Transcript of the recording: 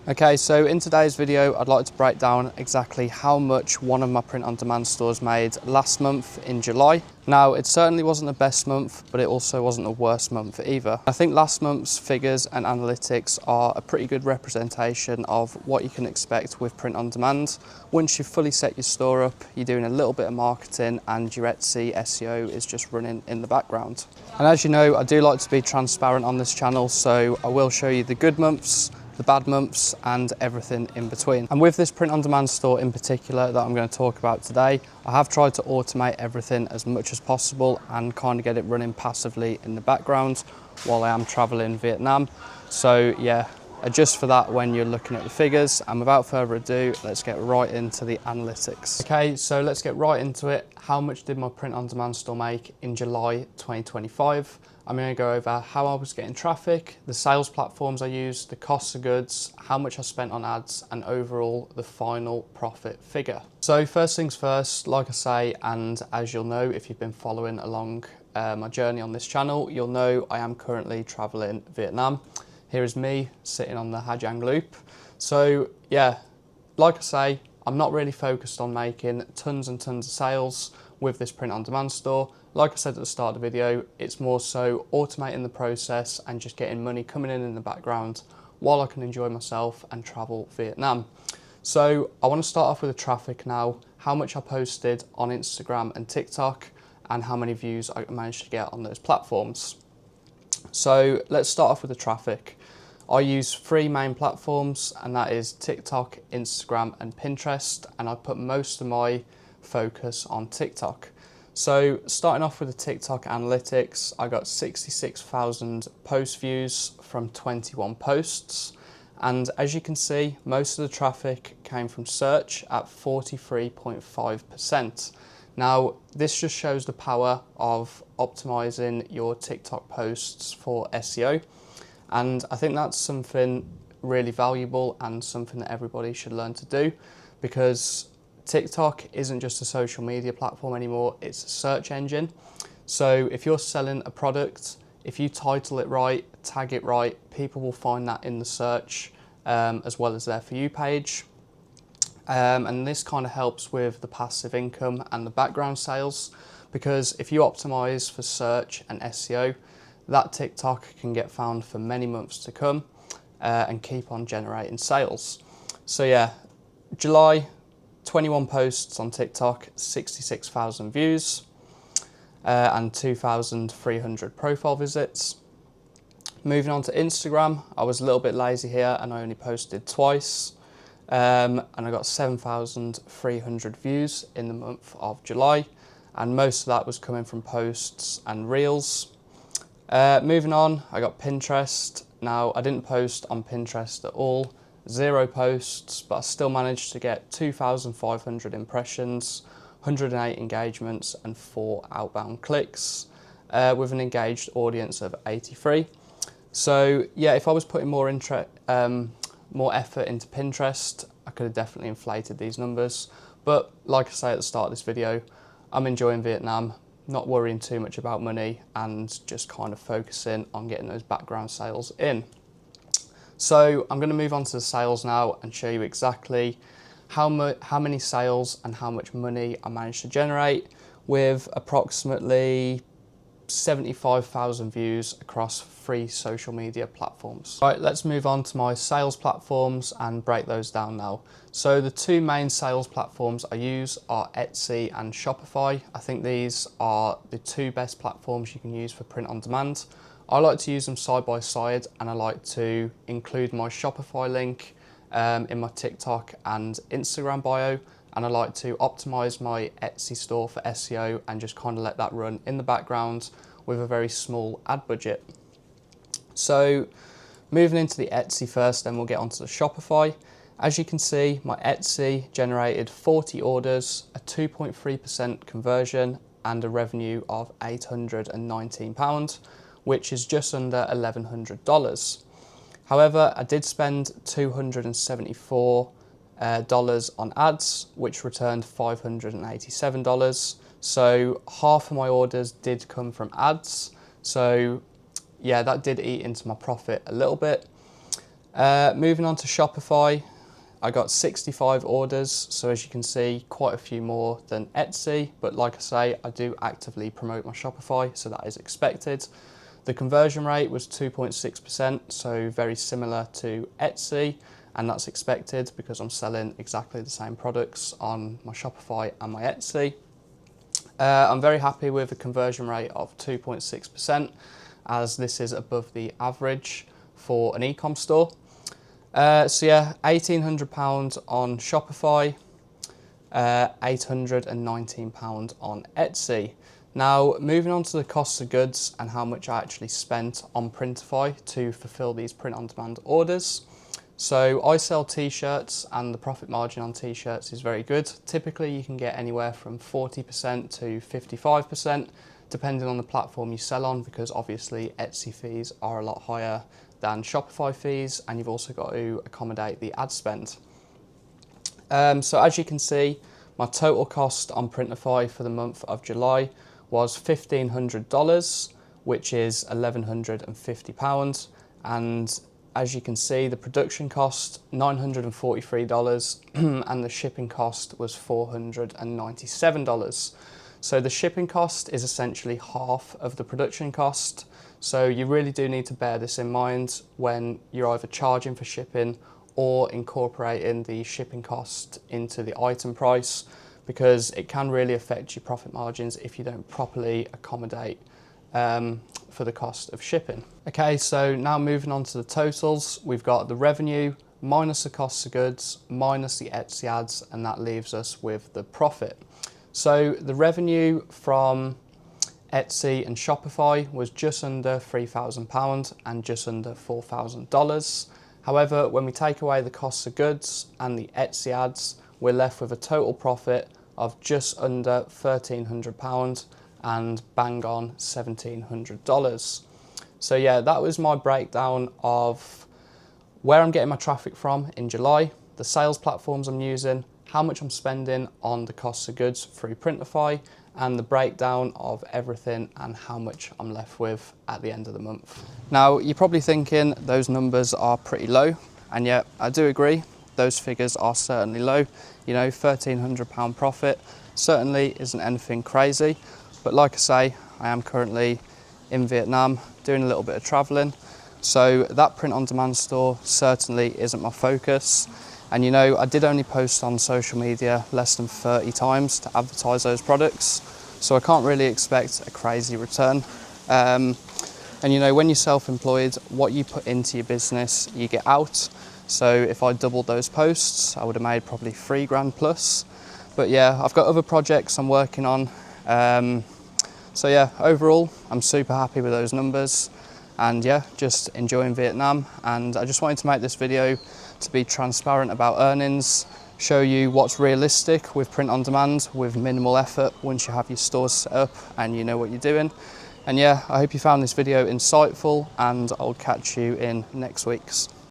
Okay, so in today's video, I'd like to break down exactly how much one of my print-on-demand stores made last month in July. Now, it certainly wasn't the best month, but it also wasn't the worst month either. I think last month's figures and analytics are a pretty good representation of what you can expect with print-on-demand. Once you've fully set your store up, you're doing a little bit of marketing and your Etsy SEO is just running in the background. And as you know, I do like to be transparent on this channel, so I will show you the good months, the bad months and everything in between. And with this print-on-demand store in particular that I'm going to talk about today, I have tried to automate everything as much as possible and kind of get it running passively in the background while I am traveling Vietnam. So yeah, adjust for that when you're looking at the figures, and without further ado, let's get right into the analytics. Okay, so let's get right into it. How much did my print-on-demand store make in July 2025? I'm going to go over how I was getting traffic, the sales platforms I used, the costs of goods, how much I spent on ads, and overall the final profit figure. So first things first, like I say, and as you'll know if you've been following along my journey on this channel, you'll know I am currently traveling Vietnam. Here is me sitting on the Ha Giang Loop. So yeah, like I say, I'm not really focused on making tons and tons of sales with this print-on-demand store. Like I said at the start of the video, it's more so automating the process and just getting money coming in the background while I can enjoy myself and travel Vietnam. So I want to start off with the traffic now, how much I posted on Instagram and TikTok and how many views I managed to get on those platforms. So let's start off with the traffic. I use three main platforms, and that is TikTok, Instagram and Pinterest, and I put most of my focus on TikTok. So starting off with the TikTok analytics, I got 66,000 post views from 21 posts. And as you can see, most of the traffic came from search at 43.5%. Now, this just shows the power of optimizing your TikTok posts for SEO. And I think that's something really valuable and something that everybody should learn to do, because TikTok isn't just a social media platform anymore, it's a search engine. So if you're selling a product, if you title it right, tag it right, people will find that in the search as well as their For You page. And this kind of helps with the passive income and the background sales, because if you optimize for search and SEO, that TikTok can get found for many months to come and keep on generating sales. So yeah, July, 21 posts on TikTok, 66,000 views and 2,300 profile visits. Moving on to Instagram, I was a little bit lazy here and I only posted twice. And I got 7,300 views in the month of July, and most of that was coming from posts and reels. Moving on, I got Pinterest. Now, I didn't post on Pinterest at all, 0 posts, but I still managed to get 2,500 impressions, 108 engagements and 4 outbound clicks with an engaged audience of 83. So yeah, if I was putting more effort into Pinterest, I could have definitely inflated these numbers. But like I say at the start of this video, I'm enjoying Vietnam, not worrying too much about money and just kind of focusing on getting those background sales in. So I'm going to move on to the sales now and show you exactly how many sales and how much money I managed to generate with approximately 75,000 views across 3 social media platforms. Right, let's move on to my sales platforms and break those down now. So the 2 main sales platforms I use are Etsy and Shopify. I think these are the 2 best platforms you can use for print on demand. I like to use them side by side, and I like to include my Shopify link in my TikTok and Instagram bio, and I like to optimize my Etsy store for SEO and just kind of let that run in the background with a very small ad budget. So moving into the Etsy first, then we'll get onto the Shopify. As you can see, my Etsy generated 40 orders, a 2.3% conversion and a revenue of £819, which is just under $1,100. However, I did spend $274 on ads, which returned $587. So half of my orders did come from ads. So yeah, that did eat into my profit a little bit. Moving on to Shopify, I got 65 orders, so as you can see, quite a few more than Etsy, but like I say, I do actively promote my Shopify, so that is expected. The conversion rate was 2.6%, so very similar to Etsy, and that's expected because I'm selling exactly the same products on my Shopify and my Etsy. I'm very happy with a conversion rate of 2.6%, as this is above the average for an e-com store. So yeah, £1,800 on Shopify, £819 on Etsy. Now, moving on to the cost of goods and how much I actually spent on Printify to fulfill these print-on-demand orders. So I sell t-shirts, and the profit margin on t-shirts is very good. Typically you can get anywhere from 40% to 55%, depending on the platform you sell on, because obviously Etsy fees are a lot higher than Shopify fees, and you've also got to accommodate the ad spend. So as you can see, my total cost on Printify for the month of July was $1,500, which is £1,150, and as you can see, the production cost $943 and the shipping cost was $497. So the shipping cost is essentially half of the production cost. So you really do need to bear this in mind when you're either charging for shipping or incorporating the shipping cost into the item price, because it can really affect your profit margins if you don't properly accommodate for the cost of shipping. Okay, so now moving on to the totals, we've got the revenue minus the cost of goods minus the Etsy ads, and that leaves us with the profit. So the revenue from Etsy and Shopify was just under £3,000 and just under $4,000. However, when we take away the cost of goods and the Etsy ads, we're left with a total profit of just under £1,300 and bang on $1,700. So yeah, that was my breakdown of where I'm getting my traffic from in July, the sales platforms I'm using, how much I'm spending on the cost of goods through Printify, and the breakdown of everything and how much I'm left with at the end of the month. Now, you're probably thinking those numbers are pretty low, and yet I do agree, those figures are certainly low. You know, £1,300 profit certainly isn't anything crazy, but like I say, I am currently in Vietnam doing a little bit of traveling, so that print-on-demand store certainly isn't my focus. And you know, I did only post on social media less than 30 times to advertise those products, so I can't really expect a crazy return. And you know, when you're self-employed, what you put into your business, you get out. So if I doubled those posts, I would have made probably £3,000 plus. But yeah, I've got other projects I'm working on. So yeah, overall, I'm super happy with those numbers, and yeah, just enjoying Vietnam. And I just wanted to make this video to be transparent about earnings, show you what's realistic with print on demand with minimal effort once you have your stores set up and you know what you're doing. And yeah, I hope you found this video insightful, and I'll catch you in next week's.